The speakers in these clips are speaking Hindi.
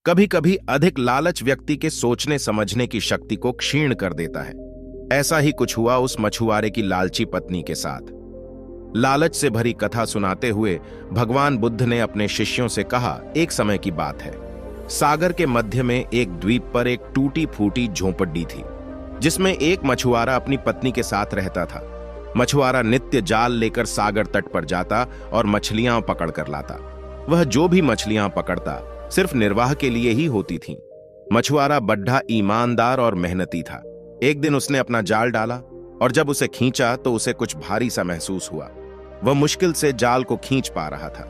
कभी कभी अधिक लालच व्यक्ति के सोचने समझने की शक्ति को क्षीण कर देता है। ऐसा ही कुछ हुआ उस मछुआरे की लालची पत्नी के साथ। लालच से भरी कथा सुनाते हुए भगवान बुद्ध ने अपने शिष्यों से कहा, एक समय की बात है, सागर के मध्य में एक द्वीप पर एक टूटी फूटी झोंपड़ी थी, जिसमें एक मछुआरा अपनी पत्नी के साथ रहता था। मछुआरा नित्य जाल लेकर सागर तट पर जाता और मछलियां पकड़ कर लाता। वह जो भी मछलियां पकड़ता सिर्फ निर्वाह के लिए ही होती थीं। मछुआरा बड्ढा ईमानदार और मेहनती था। एक दिन उसने अपना जाल डाला और जब उसे खींचा तो उसे कुछ भारी सा महसूस हुआ। वह मुश्किल से जाल को खींच पा रहा था,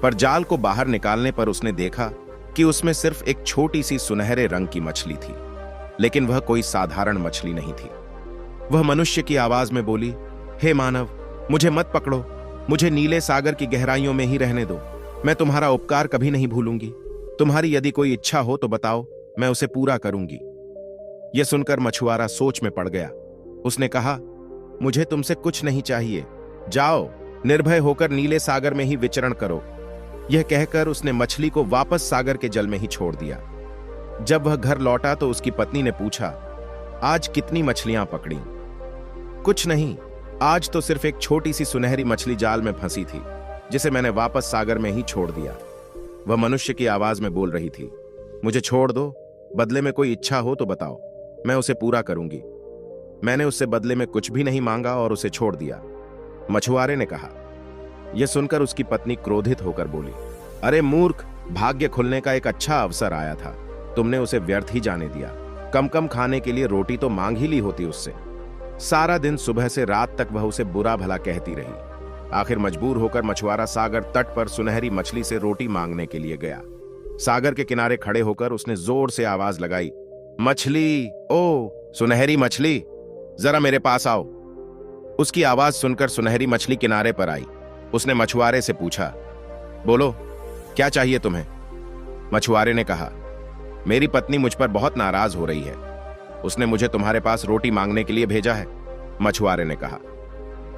पर जाल को बाहर निकालने पर उसने देखा कि उसमें सिर्फ एक छोटी सी सुनहरे रंग की मछली थी। लेकिन वह कोई साधारण मछली नहीं थी। वह मनुष्य की आवाज में बोली, हे मानव, मुझे मत पकड़ो, मुझे नीले सागर की गहराइयों में ही रहने दो। मैं तुम्हारा उपकार कभी नहीं भूलूंगी। तुम्हारी यदि कोई इच्छा हो तो बताओ, मैं उसे पूरा करूंगी। यह सुनकर मछुआरा सोच में पड़ गया। उसने कहा, मुझे तुमसे कुछ नहीं चाहिए, जाओ निर्भय होकर नीले सागर में ही विचरण करो। यह कहकर उसने मछली को वापस सागर के जल में ही छोड़ दिया। जब वह घर लौटा तो उसकी पत्नी ने पूछा, आज कितनी मछलियां पकड़ी? कुछ नहीं, आज तो सिर्फ एक छोटी सी सुनहरी मछली जाल में फंसी थी, जिसे मैंने वापस सागर में ही छोड़ दिया। वह मनुष्य की आवाज में बोल रही थी, मुझे छोड़ दो, बदले में कोई इच्छा हो तो बताओ, मैं उसे पूरा करूंगी। मैंने उससे बदले में कुछ भी नहीं मांगा और उसे छोड़ दिया। मछुआरे ने कहा। यह सुनकर उसकी पत्नी क्रोधित होकर बोली, अरे मूर्ख, भाग्य खुलने का एक अच्छा अवसर आया था, तुमने उसे व्यर्थ ही जाने दिया। कम कम खाने के लिए रोटी तो मांग ही ली होती उससे। सारा दिन सुबह से रात तक वह उसे बुरा भला कहती रही। आखिर मजबूर होकर मछुआरा सागर तट पर सुनहरी मछली से रोटी मांगने के लिए गया। सागर के किनारे खड़े होकर उसने जोर से आवाज लगाई, मछली, ओ सुनहरी मछली, जरा मेरे पास आओ। उसकी आवाज सुनकर सुनहरी मछली किनारे पर आई। उसने मछुआरे से पूछा, बोलो, क्या चाहिए तुम्हें? मछुआरे ने कहा, मेरी पत्नी मुझ पर बहुत नाराज हो रही है, उसने मुझे तुम्हारे पास रोटी मांगने के लिए भेजा है। मछुआरे ने कहा।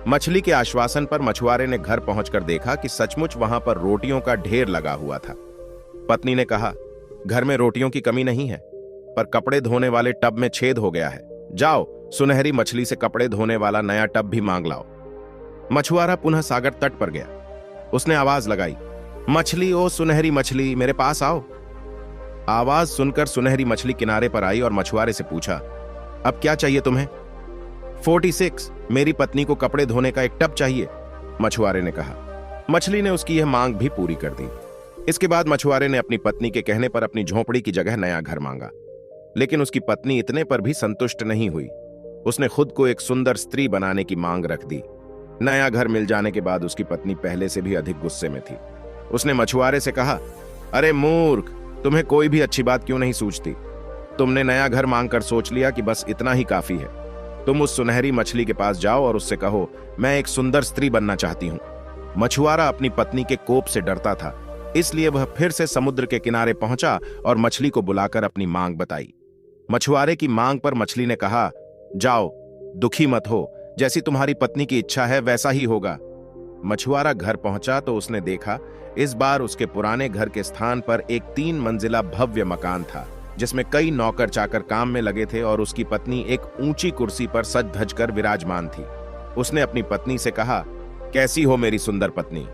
मछली के आश्वासन पर मछुआरे ने घर पहुंचकर देखा कि सचमुच वहां पर रोटियों का ढेर लगा हुआ था। पत्नी ने कहा, घर में रोटियों की कमी नहीं है, पर कपड़े धोने वाले टब में छेद हो गया है। जाओ सुनहरी मछली से कपड़े धोने वाला नया टब भी मांग लाओ। मछुआरा पुनः सागर तट पर गया। उसने आवाज लगाई, मछली, ओ सुनहरी मछली, मेरे पास आओ। आवाज सुनकर सुनहरी मछली किनारे पर आई और मछुआरे से पूछा, अब क्या चाहिए तुम्हें? 46, मेरी पत्नी को कपड़े धोने का एक टब चाहिए, मछुआरे ने कहा। मछली ने उसकी यह मांग भी पूरी कर दी। इसके बाद मछुआरे ने अपनी पत्नी के कहने पर अपनी झोंपड़ी की जगह नया घर मांगा। लेकिन उसकी पत्नी इतने पर भी संतुष्ट नहीं हुई। उसने खुद को एक सुंदर स्त्री बनाने की मांग रख दी। नया घर मिल जाने के बाद उसकी पत्नी पहले से भी अधिक गुस्से में थी। उसने मछुआरे से कहा, अरे मूर्ख, तुम्हें कोई भी अच्छी बात क्यों नहीं सूझती? तुमने नया घर मांगकर सोच लिया कि बस इतना ही काफी है। तुम उस सुनहरी मछली के पास जाओ और उससे कहो, मैं एक सुंदर स्त्री बनना चाहती हूं। मछुआरा अपनी पत्नी के कोप से डरता था, इसलिए वह फिर से समुद्र के किनारे पहुंचा और मछली को बुलाकर अपनी मांग बताई। मछुआरे की मांग पर मछली ने कहा, जाओ, दुखी मत हो, जैसी तुम्हारी पत्नी की इच्छा है वैसा ही होगा। मछुआरा घर पहुंचा तो उसने देखा, इस बार उसके पुराने घर के स्थान पर एक 3 मंजिला भव्य मकान था, जिसमें कई नौकर चाकर काम में लगे थे और उसकी पत्नी एक ऊंची कुर्सी पर सज धज कर विराजमान थी। उसने अपनी पत्नी से कहा, कैसी हो मेरी सुंदर पत्नी?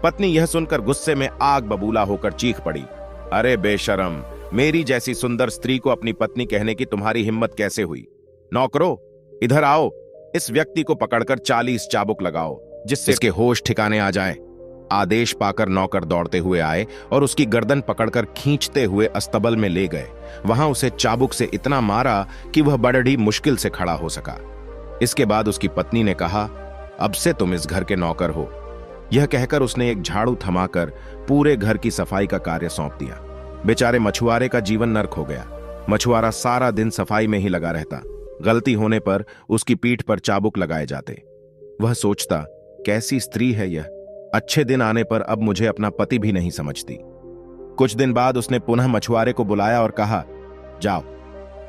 पत्नी यह सुनकर गुस्से में आग बबूला होकर चीख पड़ी, अरे बेशरम, मेरी जैसी सुंदर स्त्री को अपनी पत्नी कहने की तुम्हारी हिम्मत कैसे हुई? नौकरों, इधर आओ, इस व्यक्ति को पकड़कर 40 चाबुक लगाओ, जिससे इसके होश ठिकाने आ जाए। आदेश पाकर नौकर दौड़ते हुए आए और उसकी गर्दन पकड़कर खींचते हुए अस्तबल में ले गए। वहां उसे चाबुक से इतना मारा कि वह बड़ी मुश्किल से खड़ा हो सका। इसके बाद उसकी पत्नी ने कहा, अब से तुम इस घर के नौकर हो। यह कहकर उसने एक झाड़ू थमाकर पूरे घर की सफाई का कार्य सौंप दिया। बेचारे मछुआरे का जीवन नर्क हो गया। मछुआरा सारा दिन सफाई में ही लगा रहता। गलती होने पर उसकी पीठ पर चाबुक लगाए जाते। वह सोचता, कैसी स्त्री है यह, अच्छे दिन आने पर अब मुझे अपना पति भी नहीं समझती। कुछ दिन बाद उसने पुनः मछुआरे को बुलाया और कहा, जाओ,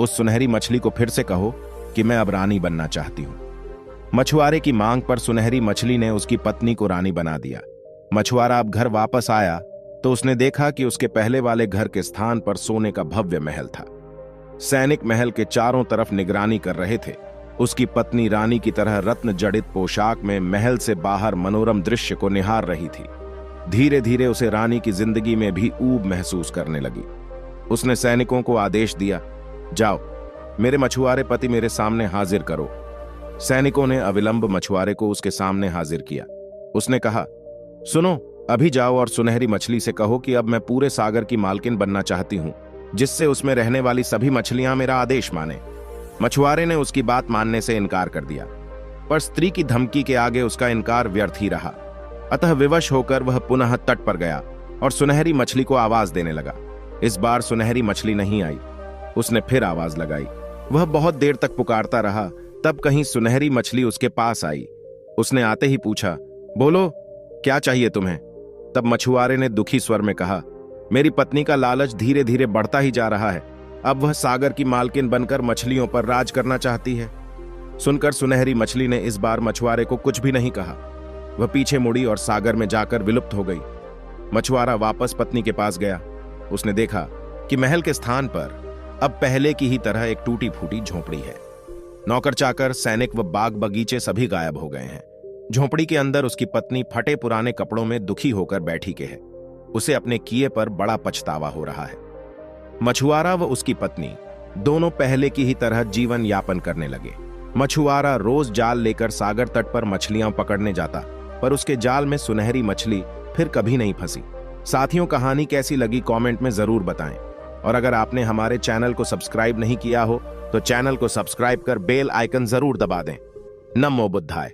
उस सुनहरी मछली को फिर से कहो कि मैं अब रानी बनना चाहती हूं। मछुआरे की मांग पर सुनहरी मछली ने उसकी पत्नी को रानी बना दिया। मछुआरा अब घर वापस आया तो उसने देखा कि उसके पहले वाले घर के स्थान पर सोने का भव्य महल था। सैनिक महल के चारों तरफ निगरानी कर रहे थे। उसकी पत्नी रानी की तरह रत्न जड़ित पोशाक में महल से बाहर मनोरम दृश्य को निहार रही थी। धीरे धीरे उसे रानी की जिंदगी में भी ऊब महसूस करने लगी। उसने सैनिकों को आदेश दिया, जाओ, मेरे मछुआरे पति मेरे सामने हाजिर करो। सैनिकों ने अविलंब मछुआरे को उसके सामने हाजिर किया। उसने कहा, सुनो, अभी जाओ और सुनहरी मछली से कहो कि अब मैं पूरे सागर की मालकिन बनना चाहती हूं, जिससे उसमें रहने वाली सभी मछलियां मेरा आदेश माने। मछुआरे ने उसकी बात मानने से इनकार कर दिया, पर स्त्री की धमकी के आगे उसका इनकार व्यर्थ ही रहा। अतः विवश होकर वह पुनः तट पर गया और सुनहरी मछली को आवाज देने लगा। इस बार सुनहरी मछली नहीं आई। उसने फिर आवाज लगाई। वह बहुत देर तक पुकारता रहा, तब कहीं सुनहरी मछली उसके पास आई। उसने आते ही पूछा, बोलो, क्या चाहिए तुम्हें? तब मछुआरे ने दुखी स्वर में कहा, मेरी पत्नी का लालच धीरे धीरे बढ़ता ही जा रहा है। अब वह सागर की मालकिन बनकर मछलियों पर राज करना चाहती है। सुनकर सुनहरी मछली ने इस बार मछुआरे को कुछ भी नहीं कहा। वह पीछे मुड़ी और सागर में जाकर विलुप्त हो गई। मछुआरा वापस पत्नी के पास गया। उसने देखा कि महल के स्थान पर अब पहले की ही तरह एक टूटी फूटी झोपड़ी है। नौकर चाकर, सैनिक व बाग बगीचे सभी गायब हो गए हैं। झोपड़ी के अंदर उसकी पत्नी फटे पुराने कपड़ों में दुखी होकर बैठी के है। उसे अपने किए पर बड़ा पछतावा हो रहा है। मछुआरा व उसकी पत्नी दोनों पहले की ही तरह जीवन यापन करने लगे। मछुआरा रोज जाल लेकर सागर तट पर मछलियां पकड़ने जाता, पर उसके जाल में सुनहरी मछली फिर कभी नहीं फंसी। साथियों, कहानी कैसी लगी कमेंट में जरूर बताएं। और अगर आपने हमारे चैनल को सब्सक्राइब नहीं किया हो तो चैनल को सब्सक्राइब कर बेल आइकन जरूर दबा दें। नमो बुद्धाय।